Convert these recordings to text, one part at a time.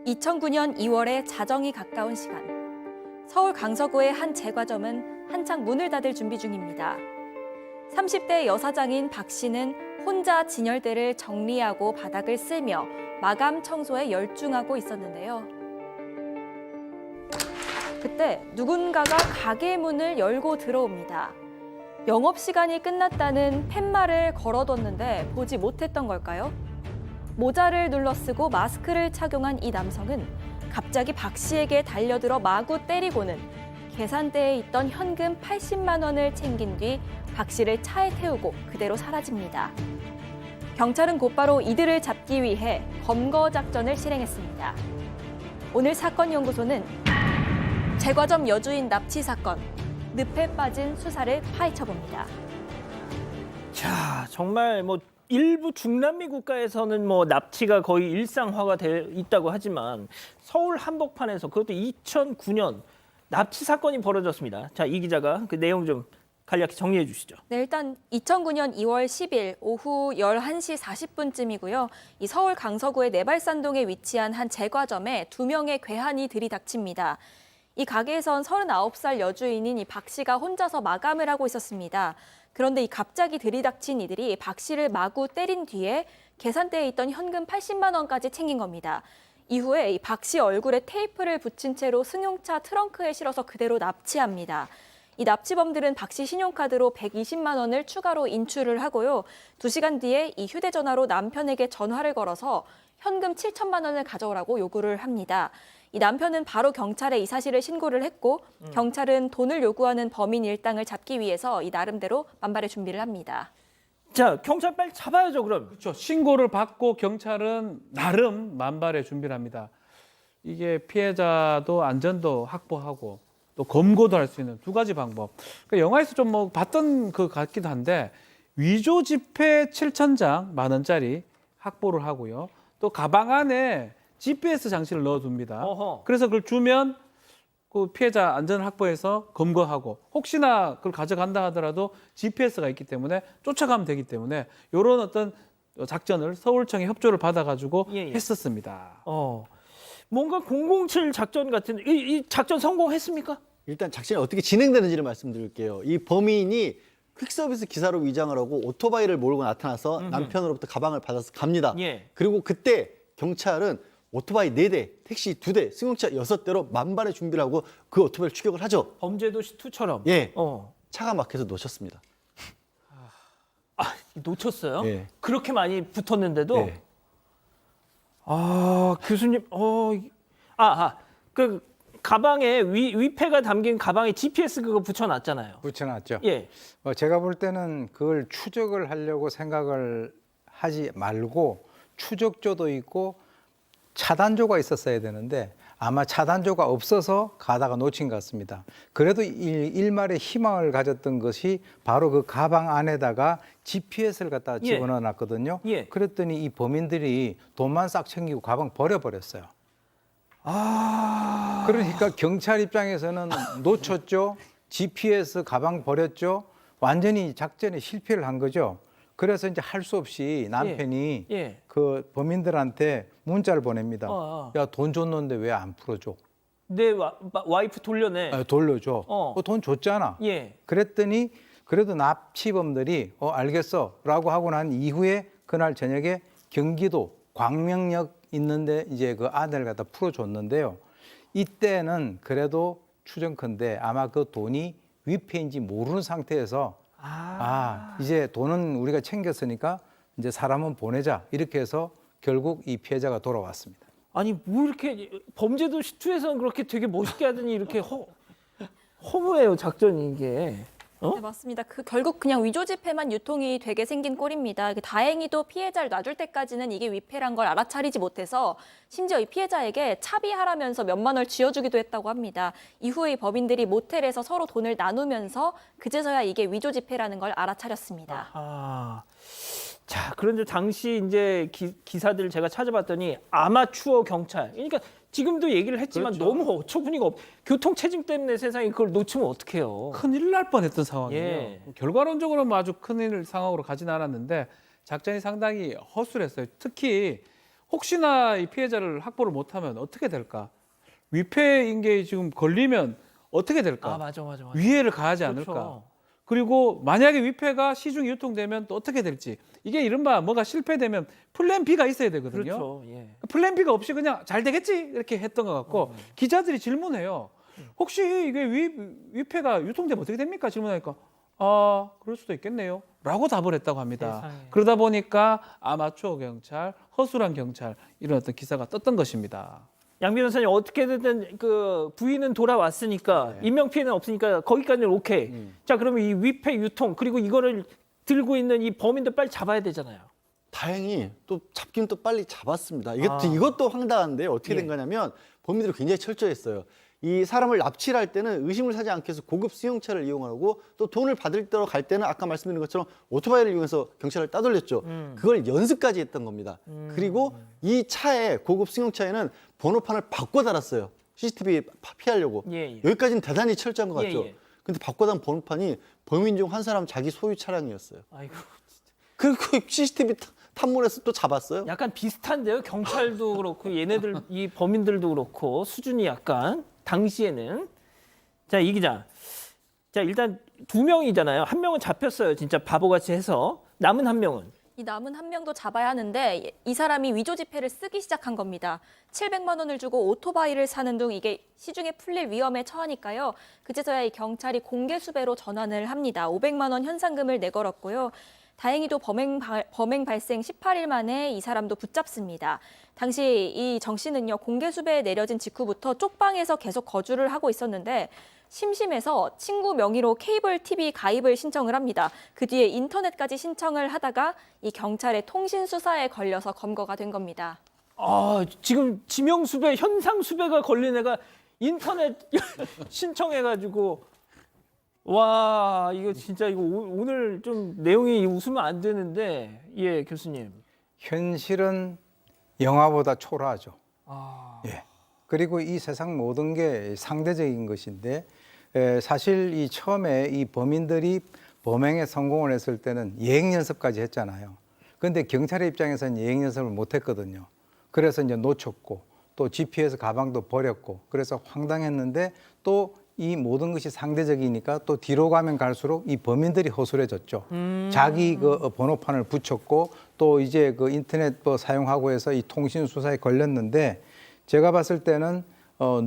2009년 2월에 자정이 가까운 시간, 서울 강서구의 한 제과점은 한창 문을 닫을 준비 중입니다. 30대 여사장인 박 씨는 혼자 진열대를 정리하고 바닥을 쓸며 마감 청소에 열중하고 있었는데요. 그때 누군가가 가게 문을 열고 들어옵니다. 영업시간이 끝났다는 팻말을 걸어뒀는데 보지 못했던 걸까요? 모자를 눌러쓰고 마스크를 착용한 이 남성은 갑자기 박 씨에게 달려들어 마구 때리고는 계산대에 있던 현금 80만 원을 챙긴 뒤 박 씨를 차에 태우고 그대로 사라집니다. 경찰은 곧바로 이들을 잡기 위해 검거 작전을 실행했습니다. 오늘 사건 연구소는 제과점 여주인 납치 사건, 늪에 빠진 수사를 파헤쳐봅니다. 자, 정말 일부 중남미 국가에서는 납치가 거의 일상화가 돼 있다고 하지만 서울 한복판에서 그것도 2009년 납치 사건이 벌어졌습니다. 자, 이 기자가 그 내용 좀 간략히 정리해 주시죠. 네, 일단 2009년 2월 10일 오후 11시 40분쯤이고요. 이 서울 강서구의 내발산동에 위치한 한 제과점에 두 명의 괴한이 들이닥칩니다. 이 가게에선 39살 여주인인 이 박 씨가 혼자서 마감을 하고 있었습니다. 그런데 이 갑자기 들이닥친 이들이 박 씨를 마구 때린 뒤에 계산대에 있던 현금 80만 원까지 챙긴 겁니다. 이후에 이 박 씨 얼굴에 테이프를 붙인 채로 승용차 트렁크에 실어서 그대로 납치합니다. 이 납치범들은 박 씨 신용카드로 120만 원을 추가로 인출을 하고요. 2시간 뒤에 이 휴대전화로 남편에게 전화를 걸어서 현금 7천만 원을 가져오라고 요구를 합니다. 이 남편은 바로 경찰에 이 사실을 신고를 했고 경찰은 돈을 요구하는 범인 일당을 잡기 위해서 이 나름대로 만발의 준비를 합니다. 자, 경찰 빨리 잡아야죠, 그럼. 그렇죠. 신고를 받고 경찰은 나름 만발의 준비를 합니다. 이게 피해자도 안전도 확보하고 또 검거도 할 수 있는 두 가지 방법. 그러니까 영화에서 좀 봤던 그 같기도 한데 위조 지폐 7,000장 10,000원짜리 확보를 하고요. 또 가방 안에 GPS 장치를 넣어둡니다. 어허. 그래서 그걸 주면 그 피해자 안전 확보해서 검거하고 혹시나 그걸 가져간다 하더라도 GPS가 있기 때문에 쫓아가면 되기 때문에 이런 어떤 작전을 서울청의 협조를 받아가지고 예. 했었습니다. 뭔가 007 작전 같은 이 작전 성공했습니까? 일단 작전이 어떻게 진행되는지를 말씀드릴게요. 이 범인이 퀵서비스 기사로 위장을 하고 오토바이를 몰고 나타나서 남편으로부터 가방을 받아서 갑니다. 예. 그리고 그때 경찰은 오토바이 4대, 택시 2대, 승용차 6대로 만반의 준비를 하고 그 오토바이를 추격을 하죠. 범죄도시 2처럼. 예. 차가 막혀서 놓쳤습니다. 놓쳤어요? 예. 그렇게 많이 붙었는데도 예. 교수님, 그 가방에 위패가 담긴 가방에 GPS 그거 붙여놨잖아요. 붙여놨죠. 예. 제가 볼 때는 그걸 추적을 하려고 생각을 하지 말고 추적조도 있고 차단조가 있었어야 되는데 아마 차단조가 없어서 가다가 놓친 것 같습니다. 그래도 일말의 희망을 가졌던 것이 바로 그 가방 안에다가 GPS를 갖다가 예. 집어넣어 놨거든요. 예. 그랬더니 이 범인들이 돈만 싹 챙기고 가방 버려버렸어요. 그러니까 경찰 입장에서는 놓쳤죠. GPS 가방 버렸죠. 완전히 작전에 실패를 한 거죠. 그래서 이제 할 수 없이 남편이 예. 그 범인들한테 문자를 보냅니다. 어. 야, 돈 줬는데 왜 안 풀어줘? 내 와이프 돌려내. 돌려줘. 어. 돈 줬잖아. 예. 그랬더니 그래도 납치범들이 알겠어 라고 하고 난 이후에 그날 저녁에 경기도 광명역 있는데 이제 그 아내를 갖다 풀어줬는데요. 이때는 그래도 추정컨대 아마 그 돈이 위패인지 모르는 상태에서 이제 돈은 우리가 챙겼으니까 이제 사람은 보내자 이렇게 해서 결국 이 피해자가 돌아왔습니다. 아니 뭐 이렇게 범죄도시 2에서는 그렇게 되게 멋있게 하더니 이렇게 허무해요 작전이 이게. 네, 맞습니다. 결국 그냥 위조 지폐만 유통이 되게 생긴 꼴입니다. 다행히도 피해자를 놔줄 때까지는 이게 위패란 걸 알아차리지 못해서 심지어 이 피해자에게 차비하라면서 몇만 원을 쥐어주기도 했다고 합니다. 이후에 이 범인들이 모텔에서 서로 돈을 나누면서 그제서야 이게 위조 지폐라는 걸 알아차렸습니다. 자, 그런데 당시 이제 기사들을 제가 찾아봤더니 아마추어 경찰. 그러니까 지금도 얘기를 했지만 그렇죠. 너무 어처구니가 교통 체증 때문에 세상에 그걸 놓치면 어떡해요. 큰일 날 뻔했던 상황이에요. 예. 결과론적으로 아주 큰일 상황으로 가진 않았는데 작전이 상당히 허술했어요. 특히 혹시나 이 피해자를 확보를 못하면 어떻게 될까? 위패인 게 지금 걸리면 어떻게 될까? 맞아. 위해를 가하지 않을까? 그렇죠. 그리고 만약에 위패가 시중에 유통되면 또 어떻게 될지. 이게 이른바 뭐가 실패되면 플랜 B가 있어야 되거든요. 그렇죠. 예. 플랜 B가 없이 그냥 잘 되겠지 이렇게 했던 것 같고 기자들이 질문해요. 혹시 이게 위패가 유통되면 어떻게 됩니까? 질문하니까 그럴 수도 있겠네요. 라고 답을 했다고 합니다. 세상에. 그러다 보니까 아마추어 경찰, 허술한 경찰 이런 어떤 기사가 떴던 것입니다. 양 변호사님 어떻게든 그 부인은 돌아왔으니까 인명 피해는 없으니까 거기까지는 오케이. 자 그러면 이 위패 유통 그리고 이거를 들고 있는 이 범인들 빨리 잡아야 되잖아요. 다행히 또 잡긴 또 빨리 잡았습니다. 이것도 황당한데 어떻게 된 거냐면 범인들이 굉장히 철저했어요. 이 사람을 납치를 할 때는 의심을 사지 않기 위해서 고급 승용차를 이용하고 또 돈을 받을 때로 갈 때는 아까 말씀드린 것처럼 오토바이를 이용해서 경찰을 따돌렸죠. 그걸 연습까지 했던 겁니다. 그리고 이 차에 고급 승용차에는 번호판을 바꿔 달았어요. CCTV 피하려고. 예. 여기까지는 대단히 철저한 것 같죠. 예. 근데 바꿔 단 번호판이 범인 중 한 사람 자기 소유 차량이었어요. 아이고. 그리고 CCTV 탐문해서 또 잡았어요. 약간 비슷한데요. 경찰도 그렇고 얘네들 이 범인들도 그렇고 수준이 약간 당시에는 자 이 기자 자 일단 2명이잖아요. 한 명은 잡혔어요. 진짜 바보같이 해서 남은 한 명은 이 남은 한 명도 잡아야 하는데 이 사람이 위조 지폐를 쓰기 시작한 겁니다. 700만 원을 주고 오토바이를 사는 등 이게 시중에 풀릴 위험에 처하니까요. 그제서야 이 경찰이 공개 수배로 전환을 합니다. 500만 원 현상금을 내걸었고요. 다행히도 범행 발생 18일 만에 이 사람도 붙잡습니다. 당시 이 정 씨는요, 공개 수배에 내려진 직후부터 쪽방에서 계속 거주를 하고 있었는데 심심해서 친구 명의로 케이블 TV 가입을 신청을 합니다. 그 뒤에 인터넷까지 신청을 하다가 이 경찰의 통신 수사에 걸려서 검거가 된 겁니다. 지금 지명 수배 현상 수배가 걸린 애가 인터넷 신청해가지고 와 이거 진짜 이거 오늘 좀 내용이 웃으면 안 되는데 예 교수님 현실은 영화보다 초라하죠. 예. 그리고 이 세상 모든 게 상대적인 것인데 사실 이 처음에 이 범인들이 범행에 성공을 했을 때는 예행 연습까지 했잖아요. 그런데 경찰의 입장에서는 예행 연습을 못 했거든요. 그래서 이제 놓쳤고 또 GPS 가방도 버렸고 그래서 황당했는데 또 이 모든 것이 상대적이니까 또 뒤로 가면 갈수록 이 범인들이 허술해졌죠. 자기 그 번호판을 붙였고 또 이제 그 인터넷 사용하고 해서 이 통신 수사에 걸렸는데 제가 봤을 때는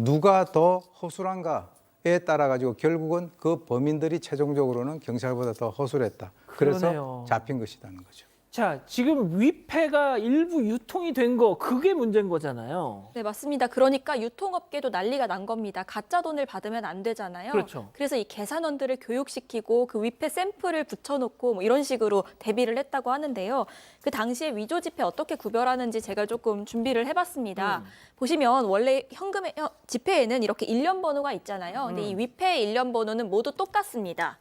누가 더 허술한가에 따라 가지고 결국은 그 범인들이 최종적으로는 경찰보다 더 허술했다. 그래서 그러네요. 잡힌 것이라는 거죠. 자 지금 위패가 일부 유통이 된 거 그게 문제인 거잖아요. 네, 맞습니다. 그러니까 유통업계도 난리가 난 겁니다. 가짜 돈을 받으면 안 되잖아요. 그렇죠. 그래서 이 계산원들을 교육시키고 그 위패 샘플을 붙여놓고 뭐 이런 식으로 대비를 했다고 하는데요. 그 당시에 위조 지폐 어떻게 구별하는지 제가 조금 준비를 해봤습니다. 보시면 원래 현금의 지폐에는 이렇게 일련 번호가 있잖아요. 근데 이 위패 일련 번호는 모두 똑같습니다.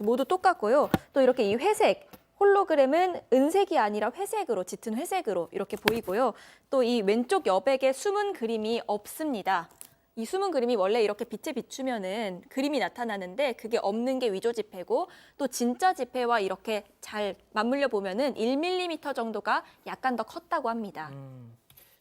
모두 똑같고요. 또 이렇게 이 회색 홀로그램은 은색이 아니라 회색으로, 짙은 회색으로 이렇게 보이고요. 또 이 왼쪽 여백에 숨은 그림이 없습니다. 이 숨은 그림이 원래 이렇게 빛에 비추면은 그림이 나타나는데 그게 없는 게 위조 지폐고 또 진짜 지폐와 이렇게 잘 맞물려 보면은 1mm 정도가 약간 더 컸다고 합니다.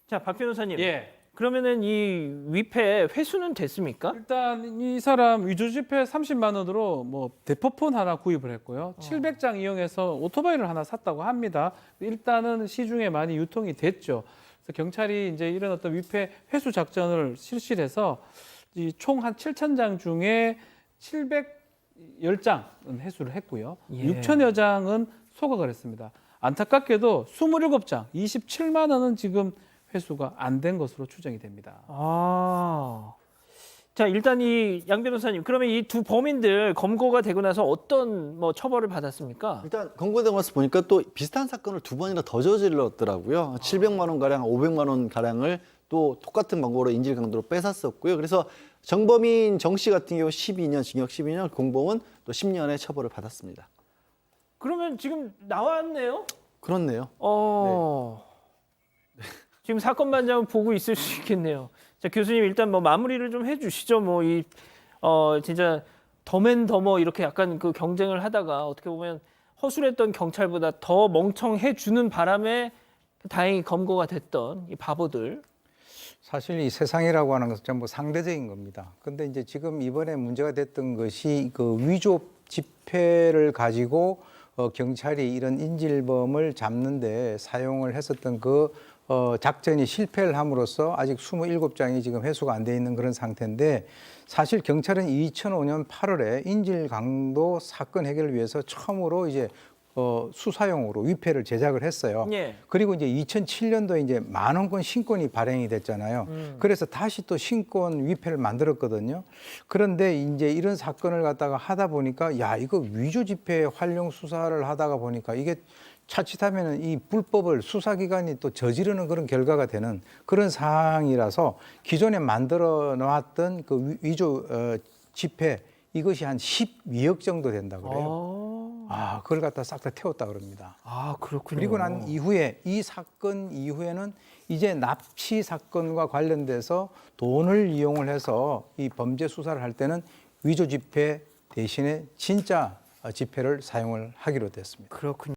자 박 변호사님. 예. 그러면은 이 위패 회수는 됐습니까? 일단 이 사람 위조 지폐 30만 원으로 뭐 대포폰 하나 구입을 했고요. 700장 이용해서 오토바이를 하나 샀다고 합니다. 일단은 시중에 많이 유통이 됐죠. 그래서 경찰이 이제 이런 어떤 위패 회수 작전을 실시를 해서 총 한 7,000장 중에 710장은 회수를 했고요. 예. 6천여 장은 소각을 했습니다. 안타깝게도 27장, 27만 원은 지금 회수가 안 된 것으로 추정이 됩니다. 자 일단 이 양 변호사님 그러면 이 두 범인들 검거가 되고 나서 어떤 뭐 처벌을 받았습니까? 일단 검거되고 나서 보니까 또 비슷한 사건을 두 번이나 더 저질렀더라고요. 700만 원 가량, 500만 원 가량을 또 똑같은 방법으로 인질 강도로 뺏었었고요. 그래서 정범인 정 씨 같은 경우 12년 징역 12년, 공범은 또 10년의 처벌을 받았습니다. 그러면 지금 나왔네요. 그렇네요. 지금 사건 반장은 보고 있을 수 있겠네요. 자 교수님 일단 뭐 마무리를 좀 해주시죠. 뭐 이 진짜 덤앤더머 이렇게 약간 그 경쟁을 하다가 어떻게 보면 허술했던 경찰보다 더 멍청해 주는 바람에 다행히 검거가 됐던 이 바보들. 사실 이 세상이라고 하는 것은 전부 상대적인 겁니다. 근데 이제 지금 이번에 문제가 됐던 것이 그 위조 지폐를 가지고 경찰이 이런 인질범을 잡는데 사용을 했었던 그 작전이 실패를 함으로써 아직 27장이 지금 회수가 안 돼 있는 그런 상태인데, 사실 경찰은 2005년 8월에 인질 강도 사건 해결을 위해서 처음으로 이제 수사용으로 위패를 제작을 했어요. 예. 그리고 이제 2007년도에 이제 만원권 신권이 발행이 됐잖아요. 그래서 다시 또 신권 위패를 만들었거든요. 그런데 이제 이런 사건을 갖다가 하다 보니까 야, 이거 위조 지폐 활용 수사를 하다가 보니까 이게 자칫하면은 이 불법을 수사기관이 또 저지르는 그런 결과가 되는 그런 상황이라서 기존에 만들어 놨던 그 위조 지폐 이것이 한 12억 정도 된다고 그래요. 그걸 갖다 싹 다 태웠다 그럽니다. 그렇군요. 그리고 난 이후에 이 사건 이후에는 이제 납치 사건과 관련돼서 돈을 이용을 해서 이 범죄 수사를 할 때는 위조 지폐 대신에 진짜 지폐를 사용을 하기로 됐습니다. 그렇군요.